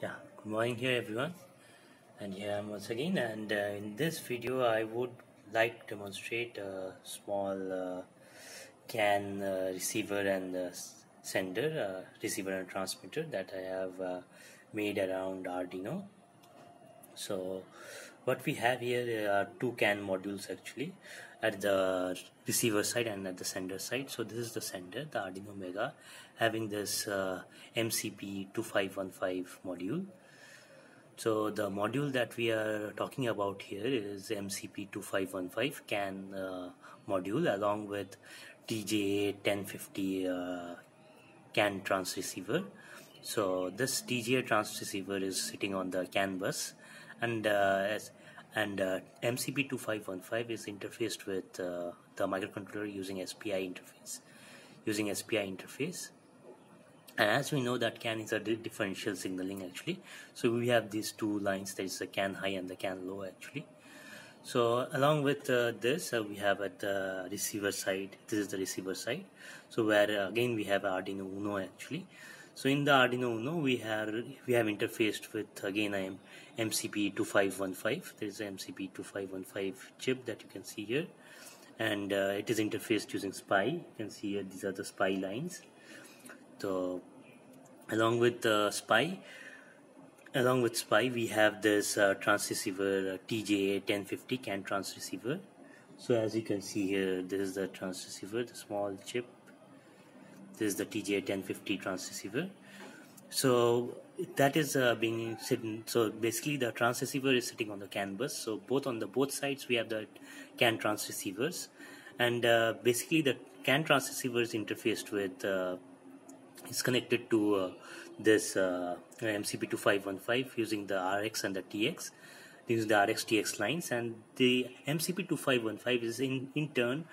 Yeah, good morning here everyone, and here I'm once again, and in this video I would like to demonstrate a small CAN receiver and sender, receiver and transmitter that I have made around Arduino. So what we have here are two CAN modules actually, at the receiver side and at the sender side. So this is the sender, the Arduino Mega, having this MCP2515 module. So the module that we are talking about here is MCP2515 CAN module, along with TJ1050 CAN transceiver. So this TJ transceiver is sitting on the CAN bus, and MCP2515 is interfaced with the microcontroller using SPI interface. And as we know that CAN is a differential signaling actually, so we have these two lines, there is the CAN high and the CAN low actually. So along with this we have at the receiver side, this is the receiver side, so where again we have Arduino UNO actually. So in the Arduino UNO we have interfaced with again MCP2515. there is an MCP2515 chip that you can see here, and it is interfaced using SPI. You can see here these are the SPI lines. So along with SPI we have this transceiver TJ1050 CAN transceiver. So as you can see here, this is the transceiver, the small chip. This is the TJ1050 transceiver. So that is being sitting. So basically the transceiver is sitting on the CAN bus. So on both sides we have the CAN transceivers, and basically the CAN transceiver is interfaced with is connected to this MCP2515 using the RX and the TX. These are the RX TX lines, and the MCP2515 is in turn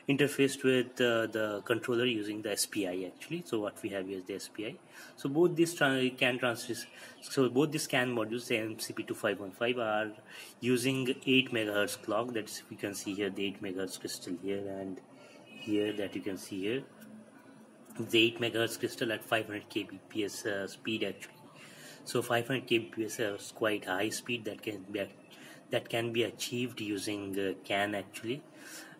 interfaced with the controller using the SPI actually. So what we have here is the SPI. So both these CAN modules, the MCP2515, are using 8 megahertz clock. That's, we can see here the 8 megahertz crystal here, and here that you can see here the 8 megahertz crystal at 500 kbps speed actually. So 500 kbps is quite high speed that can be achieved using CAN actually.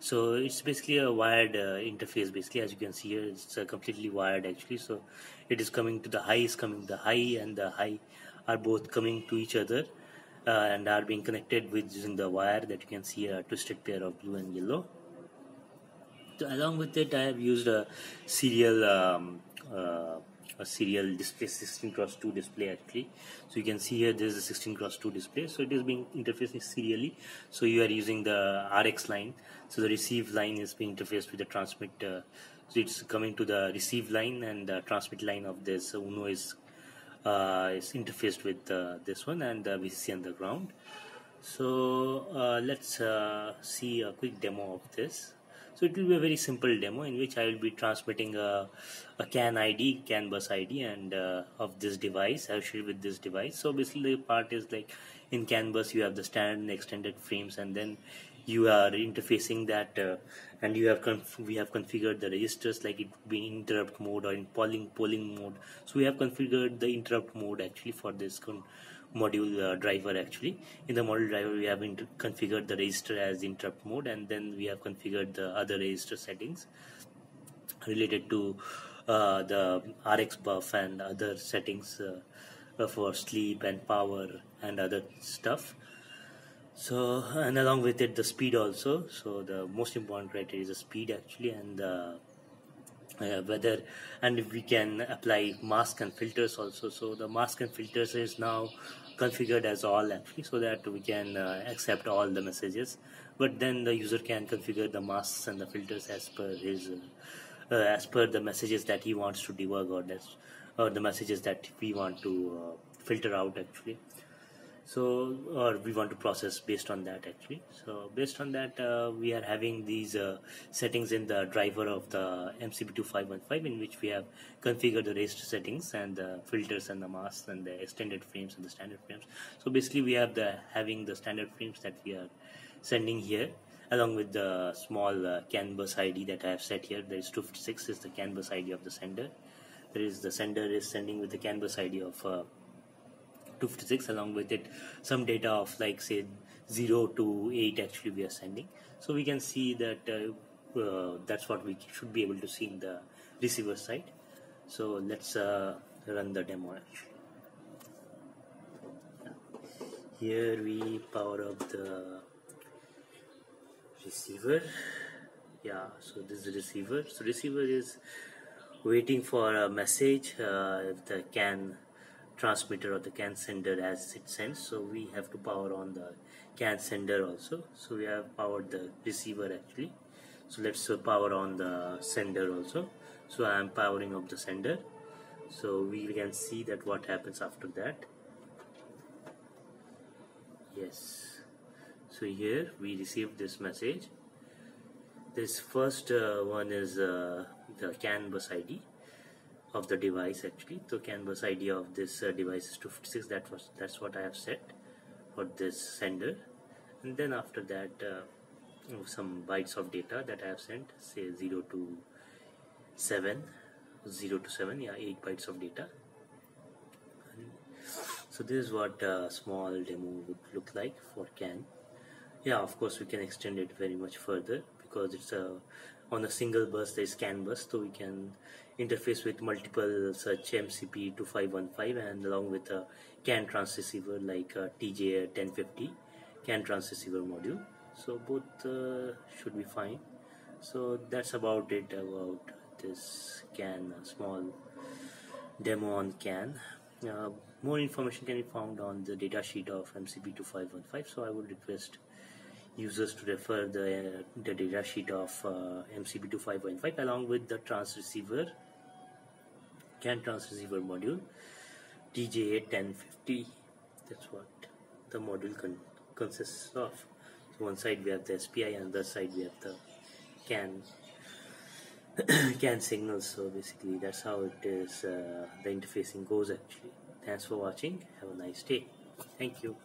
So it's basically a wired interface. Basically, as you can see here, it's completely wired actually. So it is coming to the high, the high and the high are both coming to each other and are being connected with using the wire that you can see, a twisted pair of blue and yellow. So along with it, I have used a serial display, 16x2 display actually. So you can see here there is a 16x2 display. So it is being interfaced serially. So you are using the RX line. So the receive line is being interfaced with the transmit. So it's coming to the receive line, and the transmit line of this UNO is interfaced with this one, and the VCC on the ground. So let's see a quick demo of this. So it will be a very simple demo in which I will be transmitting a CAN ID, CAN bus ID, and of this device. I'll share with this device. So basically the part is like in CAN bus you have the standard and extended frames, and then you are interfacing that, and we have configured the registers like it would be in interrupt mode or in polling mode. So we have configured the interrupt mode actually for this module driver actually. In the module driver we have configured the register as interrupt mode, and then we have configured the other register settings related to the RX buff and other settings for sleep and power and other stuff. So, and along with it the speed also. So the most important criteria is the speed actually, and whether, and if we can apply mask and filters also. So the mask and filters is now configured as all actually, so that we can accept all the messages, but then the user can configure the masks and the filters as per his as per the messages that he wants to debug, or the messages that we want to filter out actually. So, or we want to process based on that actually. So based on that we are having these settings in the driver of the MCP2515, in which we have configured the register settings and the filters and the masks and the extended frames and the standard frames. So basically we have having the standard frames that we are sending here, along with the small CAN bus ID that I have set here. There is 256 is the CAN bus ID of the sender. There is the sender is sending with the CAN bus ID of 256, along with it some data of like say 0 to 8 actually we are sending. So we can see that that's what we should be able to see in the receiver side. So let's run the demo actually. Here we power up the receiver. Yeah, so this is the receiver. So receiver is waiting for a message if the CAN transmitter or the CAN sender as it sends. So we have to power on the CAN sender also. So we have powered the receiver actually. So let's power on the sender also. So I am powering up the sender. So we can see that what happens after that. Yes, so here we received this message. This first one is the CAN BusID of the device actually. So CAN BusID of this device is 256. That's what I have set for this sender. And then after that some bytes of data that I have sent, say 0 to 7, yeah, 8 bytes of data. So this is what a small demo would look like for CAN. Yeah, of course we can extend it very much further because it's on a single bus. There is CAN bus, so we can interface with multiple such MCP2515 and along with a CAN transceiver like TJ1050 CAN transceiver module. So both should be fine. So that's about it about this CAN small demo on CAN. More information can be found on the data sheet of MCP2515. So I would request users to refer the data sheet of MCP2515 along with the CAN transceiver module TJ1050. That's what the module consists of. So one side we have the SPI and the other side we have the CAN signals. So basically that's how it is, the interfacing goes actually. Thanks for watching. Have a nice day. Thank you.